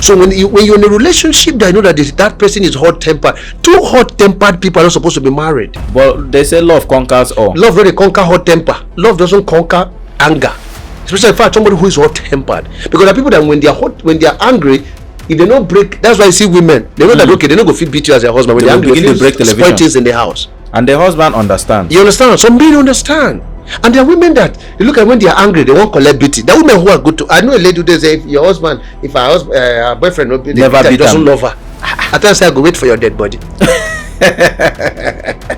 So when you're in a relationship that you know that person is hot-tempered, two hot-tempered people are not supposed to be married. But they say love conquers all. Love doesn't conquer hot temper. Love doesn't conquer anger. Especially if somebody who is hot-tempered. Because there are people that when they are hot, when they are angry, if they don't break, that's why I see women. They know that okay, they're not going to beat you as their husband. When they're angry, they break television, spoil things in the house. And the husband understands. You understand? Some men understand. And there are women that you look at when they are angry, they won't collect beating. There are women who are good to. I know a lady who say, if your husband, if her boyfriend will be never beat, he doesn't love her. At times I go wait for your dead body.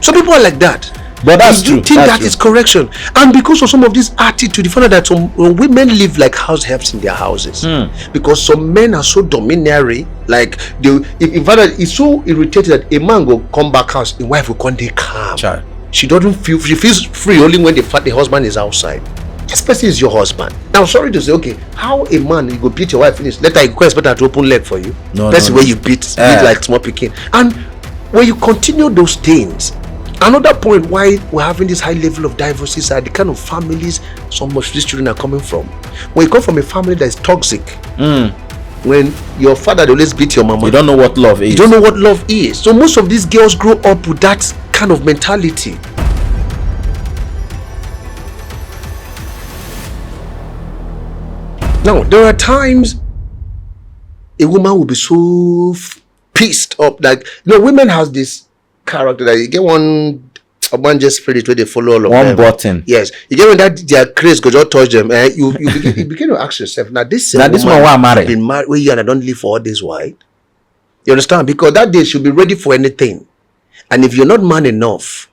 Some people are like that. But that's true. You think that is correction. And because of some of this attitude, you find out that some women live like house helps in their houses. Because some men are so domineering, like in fact, it's so irritated that a man will come back house, a wife will come there calm. Child. She feels free only when the husband is outside. This person is your husband. Now, sorry to say, okay, how a man you go beat your wife finish? Let her request better to open leg for you. That's where you beat like small picking. And when you continue those things, another point why we're having this high level of divorces are the kind of families some of these children are coming from. When you come from a family that is toxic, when your father always beat your mama, you don't know what love is. You don't know what love is. So most of these girls grow up with that kind of mentality. Now, there are times a woman will be so pissed up. Like, women has this character that you get one just spirit where they follow all of one them. button. Yes. You get when that their craze go just touch them. You begin to ask yourself, now this one I'm married. Been married where you and I don't live for all this while. You understand? Because that day she'll be ready for anything. And if you're not man enough,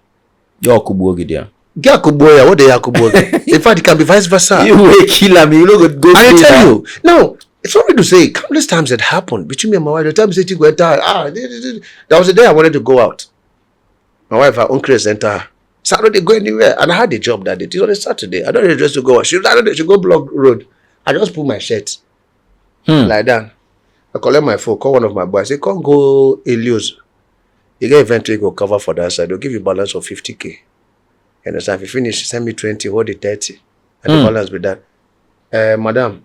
you're Kubogi there. What they are Kubogi. In fact, it can be vice versa. You will kill me. You know go. I tell you. Now, it's sorry to say, countless times it happened between me and my wife. The time she go enter, that was the day I wanted to go out. My wife, her own craze enter. Saturday go anywhere, and I had a job that day. It was on a Saturday. I don't need dress to go out. She go block road. I just put my shirt like that. I collect my phone, call one of my boys. Say, come go Elios. You get eventually go cover for that side. They'll give you balance of 50K. You understand? If you finish, send me 20, hold the 30. And the balance with that. Madam,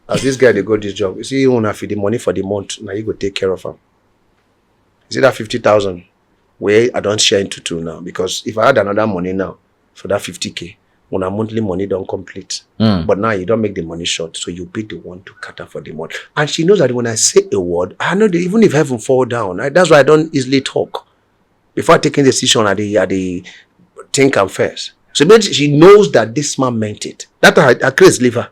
as this guy they got this job, you see, you won't have the money for the month. Now you go take care of him. You see that 50,000 where I don't share into two now, because if I had another money now for that 50K, when our monthly money don't complete, but now you don't make the money short, so you be the one to cater for the month. And she knows that when I say a word, I know that even if heaven fall down, that's why I don't easily talk before taking the decision. At the think and first. So she knows that this man meant it. That her craze leave her.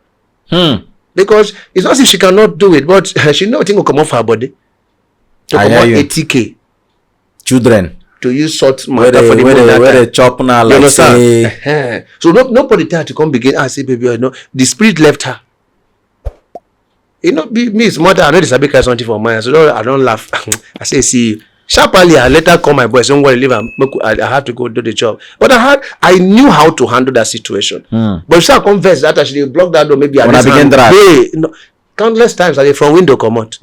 Because it's not as if she cannot do it, but she knows thing will come off her body. To come out 80K. Children. To use salt matter for the money. Where they chop now, like say. So nobody tell her to come begin. I say, baby, I know the spirit left her. You know, me is mother. I know this a big cry something for mine. So I don't laugh. I say, see, sharply I let her call my boys. Don't worry, leave. I have to go do the job. But I knew how to handle that situation. But if I confess that actually block that door, maybe when I begin drag. Countless times I from window come out.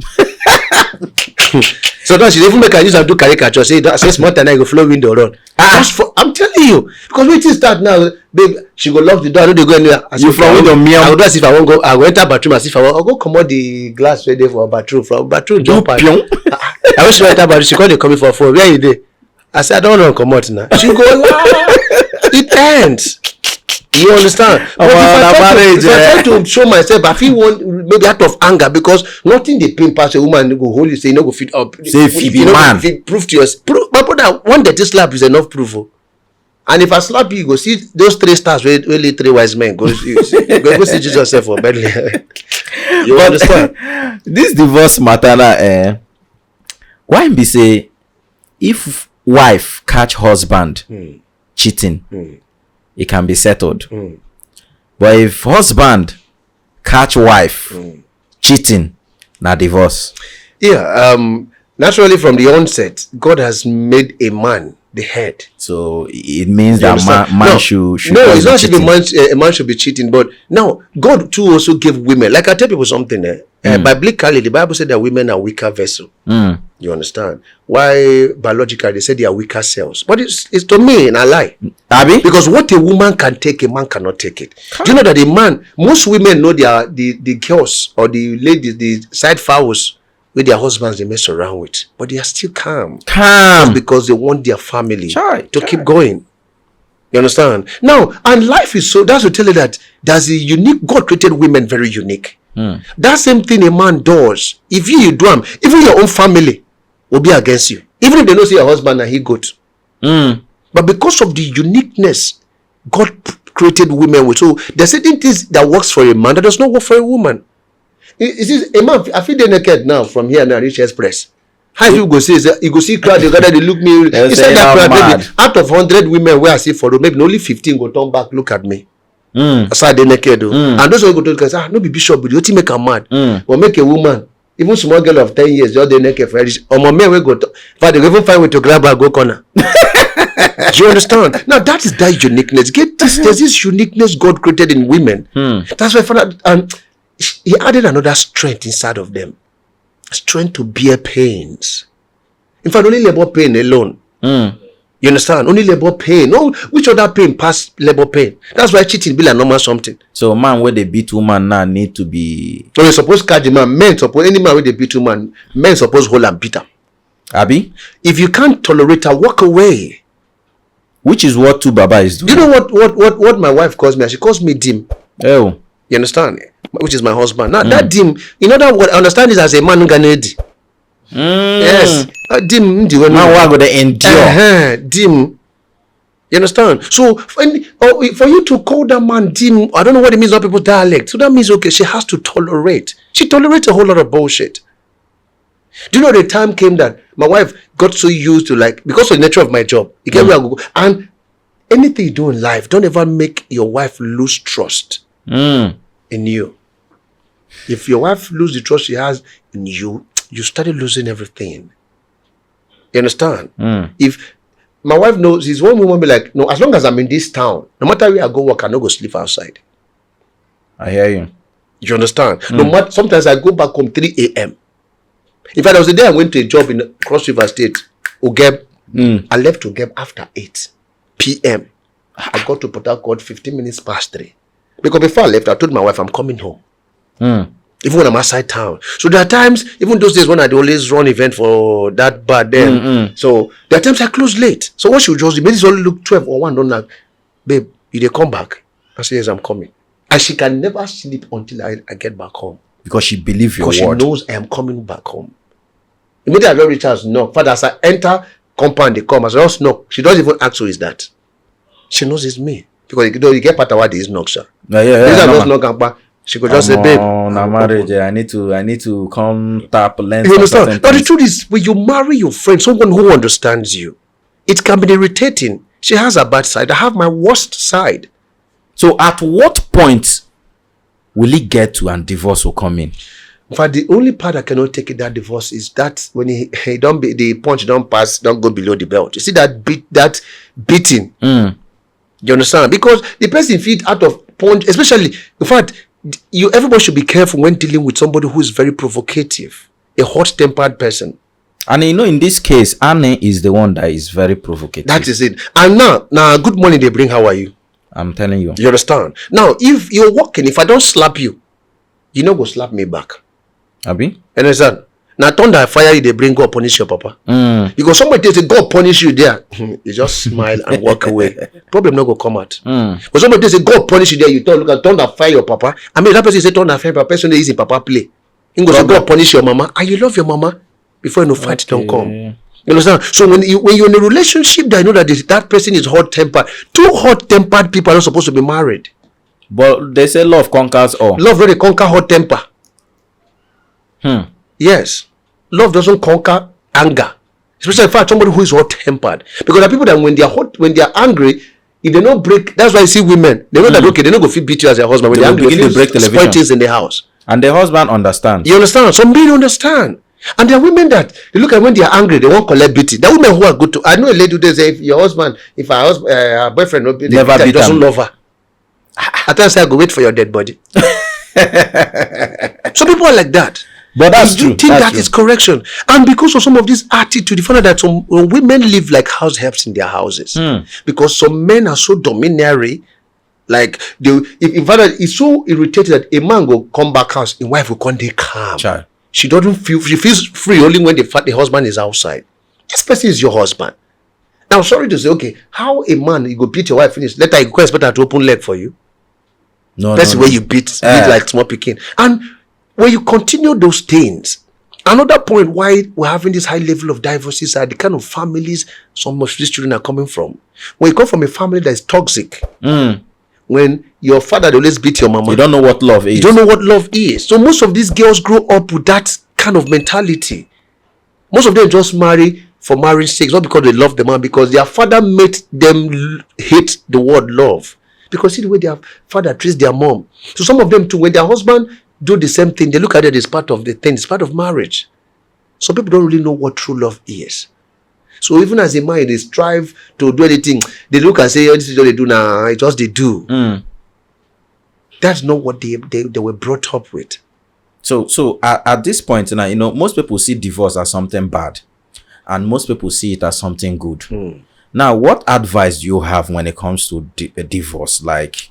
So now she even make her use and do caricature. Say smart and I go flow window run. I'm telling you, because we just start now, babe. She go lock the door. I don't go anywhere. You from window me. I would do as if I won't go. I go enter bathroom as if I won't. I'll go come out the glass ready for bathroom. From bathroom jump out. I wish she enter bathroom. She call they coming for phone. Where you dey? I said I don't want to come out now. She go it ends. You understand? But if I try to show myself, I feel one maybe out of anger, because nothing they pain past a woman go hold you, say no go fit up. Say if you be man. Proof to yours. My brother, one dirty slap is enough proof. And if I slap you, go see those 3 stars where only 3 wise men go see Jesus yourself for badly. You understand? This divorce matter why be say if wife catch husband cheating, it can be settled. But if husband catch wife cheating, na divorce. Yeah, naturally from the onset, God has made a man the head. So it means that man should no, it's not a man should be cheating, but now God too also gave women. Like I tell people something Biblically, the Bible said that women are weaker vessels. You understand? Why biologically they say they are weaker cells? But it's to me a lie. Abi? Because what a woman can take, a man cannot take it. Do you know that a man, most women know the girls or the ladies, the side fowls with their husbands they mess around with, but they are still calm. Just because they want their family to keep going. You understand? Now, and life is so, that's to tell you that there's a unique, God created women very unique. That same thing a man does, if you do them, even your own family will be against you. Even if they don't see your husband and he good. But because of the uniqueness God created women with, so there's certain things that works for a man that does not work for a woman. A man, I feel they naked now from here now, reach Express. How you go see? You go see crowd. They look me. He said that crowd, maybe out of 100 women where I see for maybe only 15 go turn back, look at me. Aside they naked, and those who go to the no be bishop, but you make a mad, but make a woman, even small girl of 10 years, just they naked for or men will go. If they even find way to grab her, go corner. Do you understand? Now that is that uniqueness. Get this. There's this uniqueness God created in women. That's why, and He added another strength inside of them. Strength to bear pains. In fact, only labor pain alone. You understand? Only labor pain. No, which other pain past labor pain? That's why cheating be like normal something. So man where they beat woman now need to be. So you suppose catch the man. Men suppose any man where they beat woman. Men suppose hold and beat her. Abi? If you can't tolerate her, walk away. Which is what two Baba is doing. Do you know what my wife calls me? She calls me dim. Oh. You understand? Which is my husband. Now that dim, in other words, I understand this as a man who can yes. Dim, man who go endure. Dim. You understand? So for you to call that man dim, I don't know what it means in people's dialect. So that means okay, she has to tolerate. She tolerates a whole lot of bullshit. Do you know the time came that my wife got so used to, like, because of the nature of my job, it came where I go, and anything you do in life, don't ever make your wife lose trust in you. If your wife loses the trust she has in you, you started losing everything. You understand? If my wife knows, she's one woman be like, no, as long as I'm in this town, no matter where I go work, I no go sleep outside. I hear you. You understand? No matter, sometimes I go back home 3 a.m. In fact, there was a day I went to a job in Cross River State, Ugeb. I left Ugeb after 8 p.m. I got to Port Harcourt 15 minutes past 3. Because before I left, I told my wife I'm coming home. Even when I'm outside town. So there are times, even those days when I'd always run event for that bar then. So there are times I close late. So what she would just do, maybe it's only look 12 or 1, don't like, babe, you they come back? I say, yes, I'm coming. And she can never sleep until I get back home. Because she believes your word. Because she knows I am coming back home. Immediately I don't reach house, knock. Father, as I enter compound, they come. As I just knock, she doesn't even ask who is that. She knows it's me. Because you get part of what is knock, sir. Just knock. She could just say, babe. Now marriage, I need to come tap lens. You understand? But the truth is, when you marry your friend, someone who understands you, it can be irritating. She has a bad side. I have my worst side. So at what point will it get to and divorce will come in? In fact, the only part I cannot take it, that divorce, is that when he don't be, the punch don't pass, don't go below the belt. You see that beating. You understand? Because the person feet out of punch, especially, in fact, everybody should be careful when dealing with somebody who is very provocative, a hot-tempered person. And you know, in this case, Anne is the one that is very provocative. That is it. And now, good morning they bring. How are you? I'm telling you. You understand? Now, if you're walking, if I don't slap you, you no go slap me back. Abi? Understand? Now, thunder fire you, they bring God punish your papa. Because somebody tells you God punish you there, you just smile and walk away. Problem not go come out. But somebody tells you God punish you there, you tell look at thunder fire your papa. I mean that person say thunder fire your person is in papa play. You go say God punish your mama, and you love your mama before you know fight don't come. You understand? So when you're in a relationship that you know that that person is hot tempered, 2 hot tempered people are not supposed to be married. But they say love conquers all. Love really conquer hot temper. Yes. Love doesn't conquer anger. Especially if somebody who is hot-tempered. Because there are people that when they are hot, when they are angry, if they don't break, that's why you see women, they know that okay, they don't go fit beat you as their husband. When they are angry, they break spoil things in the house. And the husband understands. You understand? Some men understand. And there are women that they look at when they are angry, they won't collect beating. There are women who are good to. I know a lady who say, if your husband, if her boyfriend never beat her, he doesn't love her. At times I go wait for your dead body. Some people are like that. But that's you true. think That's that true. is correction. And because of some of this attitude, you find out that some women live like house helps in their houses. Because some men are so domineering, like in fact, it's so irritated that a man will come back house, a wife will come there calm. Child. She feels free only when the husband is outside. This person is your husband. Now, sorry to say, okay, how a man you go beat your wife finish? Later, you go expect her to open leg for you. No, That's no, the way no. you beat like small picking. And when you continue those things, another point why we're having this high level of divorces are the kind of families some of these children are coming from. When you come from a family that is toxic, when your father always beat your mama, You don't know what love is. you don't know what love is. So most of these girls grow up with that kind of mentality. Most of them just marry for marriage sake, not because they love the man, because their father made them hate the word love. Because see the way their father treats their mom. So some of them too, when their husband do the same thing, they look at it as part of the thing, it's part of marriage. Some people don't really know what true love is. So even as a man, they strive to do anything. They look and say, oh, this is what they do now. It's just they do. That's not what they were brought up with. So at this point now, most people see divorce as something bad, and most people see it as something good. Now, what advice do you have when it comes to a divorce? Like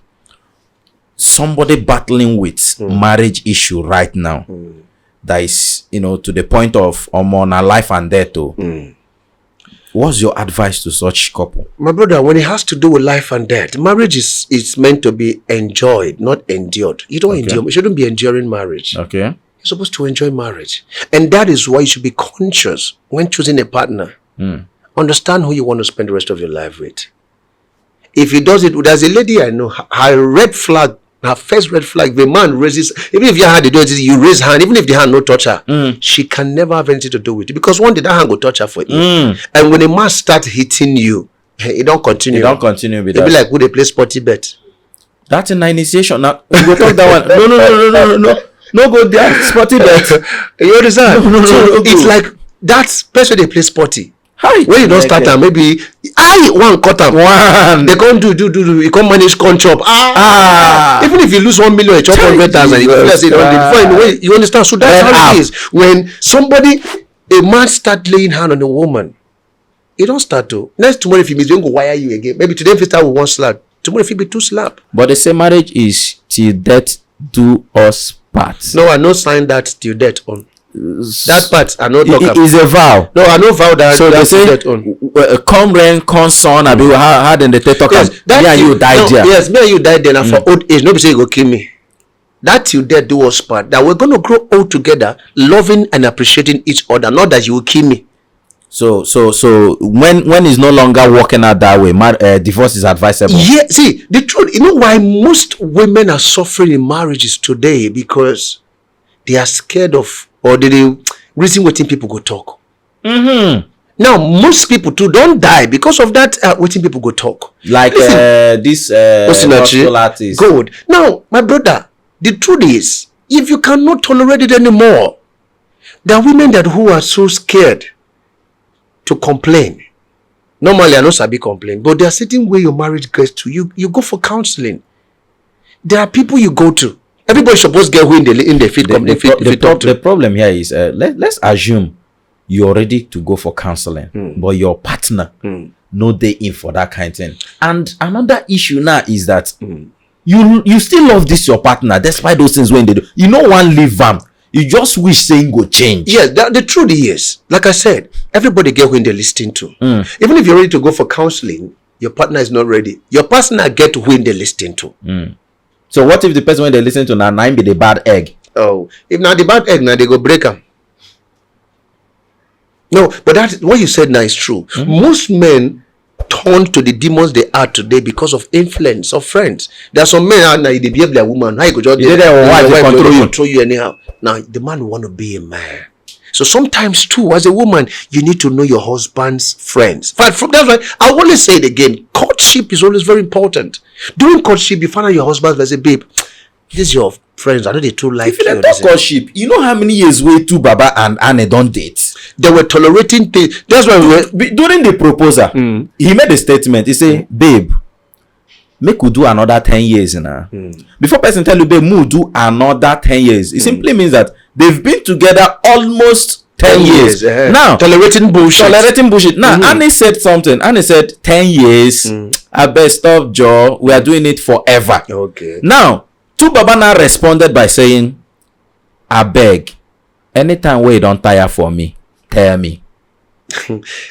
somebody battling with marriage issue right now, that is, to the point of on a life and death. What's your advice to such couple? My brother, when it has to do with life and death, marriage is meant to be enjoyed, not endured. You don't endure. You shouldn't be enduring marriage. Okay. You're supposed to enjoy marriage. And that is why you should be conscious when choosing a partner. Understand who you want to spend the rest of your life with. If he does it, there's a lady I know, her red flag, her first red flag, the man raises, even if your hand, you raise hand, even if the hand no touch her, she can never have anything to do with it. Because one day that hand will touch her for you. And when a man starts hitting you, it don't continue. You don't continue with It'll that. be like, would they play sporty bet? That's in initiation. Now we go talk that one. No, go there. Sporty bet. You understand? No. It's like that person they play sporty. Hi. When you don't start them, maybe one cut up. They can't do. You can't manage chop. Even if you lose 1 million, you chop 100,000. You understand? So that's how it is. When a man start laying hand on a woman, you don't start to. Next tomorrow, if he means, don't go wire you again. Maybe today if you start with 1 slap, tomorrow if it be 2 slap. But they say marriage is till death do us part. No, I no sign that till death on. That part I know talk It is a vow. No, I know vow that. So they say, come rain, come sun. I be how then they talk. Yes, me and you died there. Yes, me and you died there. And for old age, nobody say you go kill me. That till death do us part. That we're gonna grow old together, loving and appreciating each other. Not that you will kill me. So when it's no longer working out that way, divorce is advisable. Yeah, see the truth. You know why most women are suffering in marriages today? Because they are scared of, or they reason waiting people go talk. Now most people too don't die because of that. Waiting people go talk. Like this gospel artist. Good. Now, my brother, the truth is, if you cannot tolerate it anymore, there are women who are so scared to complain. Normally, I know Sabi complain, but there are certain way your marriage gets to. You go for counseling. There are people you go to. Everybody supposed to get who in the feed. The problem here is let's assume you're ready to go for counseling, but your partner no they in for that kind of thing. And another issue now is that you still love this your partner despite those things when they do. You know one leave them. You just wish saying go change. Yes, the truth is, like I said, everybody get who they listening to. Even if you're ready to go for counseling, your partner is not ready. Your partner get who they listening to. So what if the person when they listen to now be the bad egg? Oh, if not the bad egg, now they go break them. No, but that what you said now is true. Most men turn to the demons they are today because of influence of friends. There are some men out now they behave like a woman. How you could just control you anyhow. Now the man want to be a man. So sometimes too, as a woman, you need to know your husband's friends. But that's why I always say it again. Courtship is always very important. During courtship, you find out your husband and say, babe, this is your friends. I know they too like if you talk courtship, you know how many years way two Baba and Anne don't date? They were tolerating things. That's why during the proposal, he made a statement. He said, babe, make we do another 10 years now. Before person tell you, babe, we do another 10 years. It simply means that they've been together almost 10 years. Now, tolerating bullshit. Now, Annie said something. Annie said, 10 years, I best stop, Joe. We are doing it forever. Okay. Now, two Baba now responded by saying, I beg, anytime where you don't tire for me, tell me.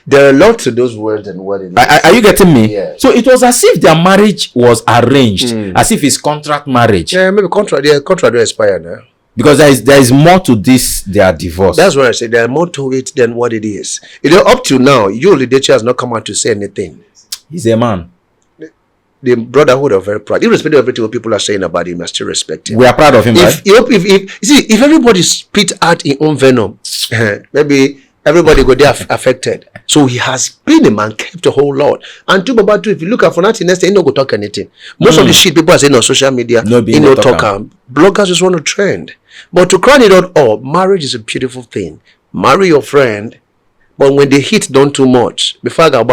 There are lots of those words and what it is. Are you getting me? Yeah. So it was as if their marriage was arranged, as if it's contract marriage. Yeah, maybe contract will expire now. Because there is more to this, their divorce. That's what I say. There's more to it than what it is. Up to now, Olideche has not come out to say anything. He's a man. The brotherhood are very proud. Irrespective of everything what people are saying about him, I still respect him. We are proud of him, right? If everybody spit out in own venom, maybe everybody go there affected. So he has been a man, kept a whole lot. And two Baba too, if you look at for nothing next, he no go talk anything. Most of the shit people are saying on social media, he no talk. Bloggers just want to trend. But to crown it all, marriage is a beautiful thing. Marry your friend, but when the heat done too much, before I go,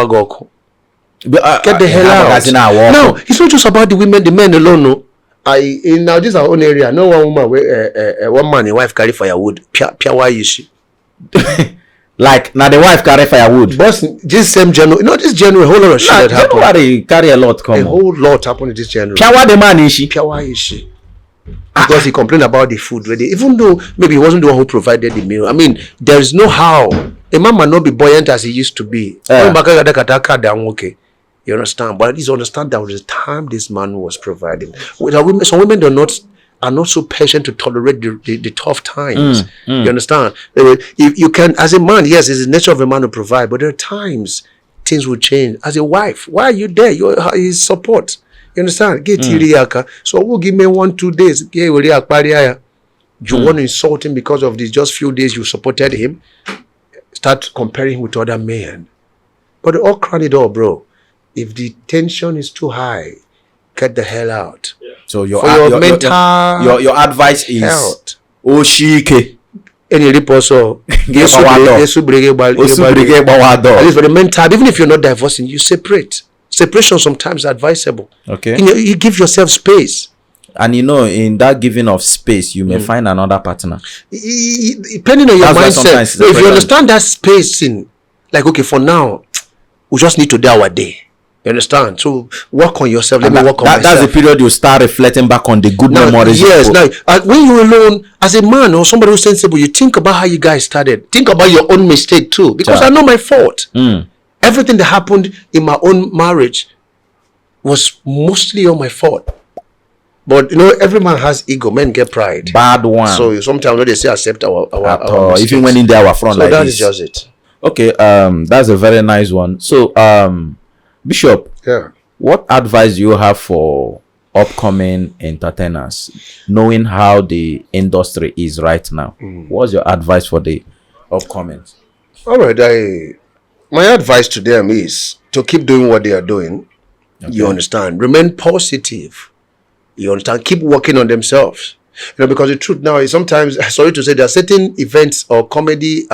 get the hell out. No, it's not just about the women, the men alone. No, now this is our own area. No one woman, one man, a wife carry firewood. Why is she? Like now the wife carry firewood. But this same January, not this January, a whole lot of shit that happened. January carry a lot. A whole lot happened this January. Why the man is she? Why is she? Because he complained about the food ready, even though maybe he wasn't the one who provided the meal. I mean, there is no how a man might not be buoyant as he used to be. You understand? But at least understand that was the time this man was providing. Some women are not so patient to tolerate the tough times. You understand? If you can, as a man, yes, it's the nature of a man to provide, but there are times things will change. As a wife, why are you there? You're his support. You understand? So we'll give me 1-2 days. You want to insult him because of these just few days you supported him. Start comparing him with other men. But they all crown it all, bro. If the tension is too high, get the hell out. Yeah. So your advice is health. Oshike. Any also at least for the mental, even if you're not divorcing, you separate. Separation sometimes is advisable. Okay. You give yourself space. And in that giving of space, you may find another partner. Depending on your mindset. So if you understand that spacing, like, okay, for now, we just need to do our day. You understand? So work on yourself. Let me work on myself. That's the period you start reflecting back on the good memories. Yes. Now, when you're alone, as a man or somebody who's sensible, you think about how you guys started. Think about your own mistake too. Because I know my fault. Everything that happened in my own marriage was mostly on my fault. But every man has ego. Men get pride. Bad one. So sometimes they say accept our even when in our front so like that this. Is just it. Okay, that's a very nice one. So Bishop, what advice do you have for upcoming entertainers, knowing how the industry is right now? What's your advice for the upcoming? All right, my advice to them is to keep doing what they are doing. Okay. You understand? Remain positive. You understand? Keep working on themselves. Because the truth now is sometimes, sorry to say, there are certain events or comedy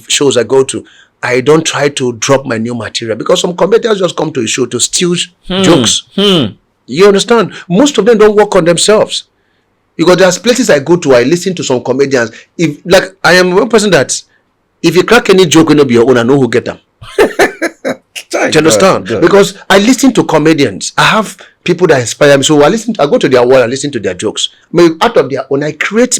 shows I go to, I don't try to drop my new material because some comedians just come to a show to steal jokes. You understand? Most of them don't work on themselves. Because there's places I go to, I listen to some comedians. I am one person that if you crack any joke, it'll be your own, I know who get them. Do you understand? Good. Because I listen to comedians. I have people that inspire me. So I go to their wall and listen to their jokes. Out of their own, I create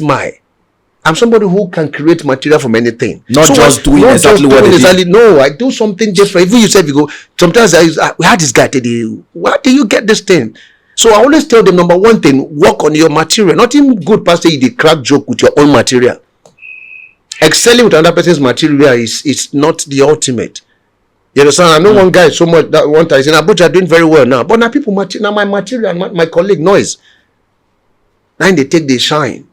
I'm somebody who can create material from anything. Not just doing exactly what it is. No, I do something different. Even you said we go, sometimes we had this guy today. Where do you get this thing? So I always tell them, number one thing, work on your material. Not even good pastor, you did crack joke with your own material. Excelling with another person's material is not the ultimate. You understand? I know one guy so much that one time he said, "Abuja are doing very well now." But now people now my material, my colleague noise. Now they take the shine.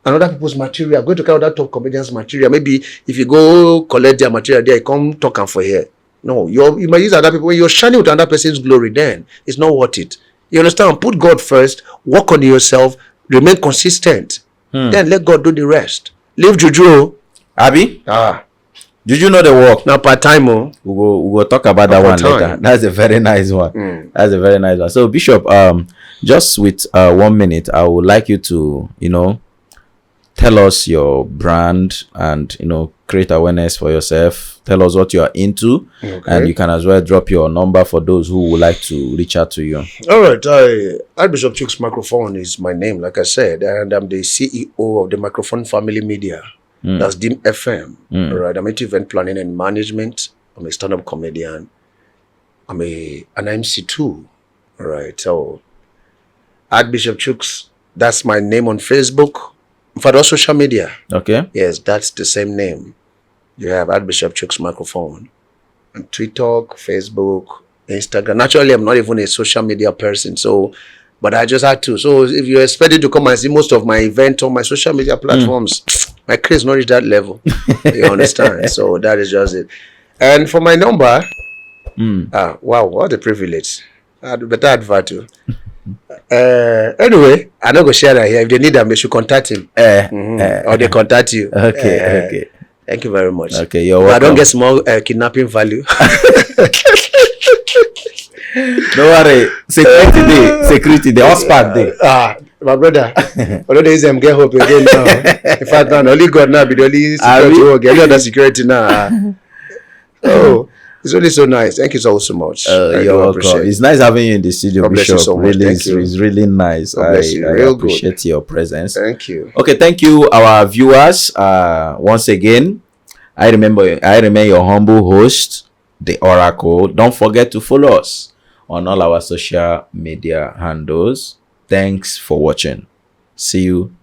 Another people's material. Go to carry that top comedian's material. Maybe if you go collect their material there, you come talk and for here. No, you might use other people. When you're shining with another person's glory, then it's not worth it. You understand? Put God first, work on yourself, remain consistent. Then let God do the rest. Leave Juju. Abi? Did you know the work? Now part-time, oh. We'll talk about that one later. That's a very nice one. That's a very nice one. So Bishop, just with 1 minute, I would like you to, tell us your brand and, create awareness for yourself. Tell us what you are into. Okay. And you can as well drop your number for those who would like to reach out to you. All right. Archbishop Chuk's Microphone is my name, like I said, and I'm the CEO of the Microphone Family Media. That's DIM FM. All right. I'm into event planning and management. I'm a stand-up comedian. I'm an MC too. All right. So Archbishop Chuk's, that's my name on Facebook. For all social media. Okay. Yes, that's the same name. You have Archbishop Chuk's Microphone. On Twitter, Facebook, Instagram. Naturally, I'm not even a social media person. But I just had to. So if you're expecting to come and see most of my event on my social media platforms, my craze not reach that level. You understand? So that is just it. And for my number, wow, what a privilege. Better advert too. Anyway, I'm not gonna share that here. If they need them, they should contact him. Or they contact you. Okay. Thank you very much. Okay, you're welcome. I don't get small kidnapping value. Don't worry. Security day. Hotspot day. My brother. Although there is them get hope again now. In fact, now only God now be the only security work. Any other security now. Oh, it's really so nice. Thank you so much. You're welcome. It's nice having you in the studio, Bishop. So really, it's really nice. I appreciate your presence. Thank you. Okay, thank you, our viewers. Once again, I remain your humble host, the Oracle. Don't forget to follow us on all our social media handles. Thanks for watching. See you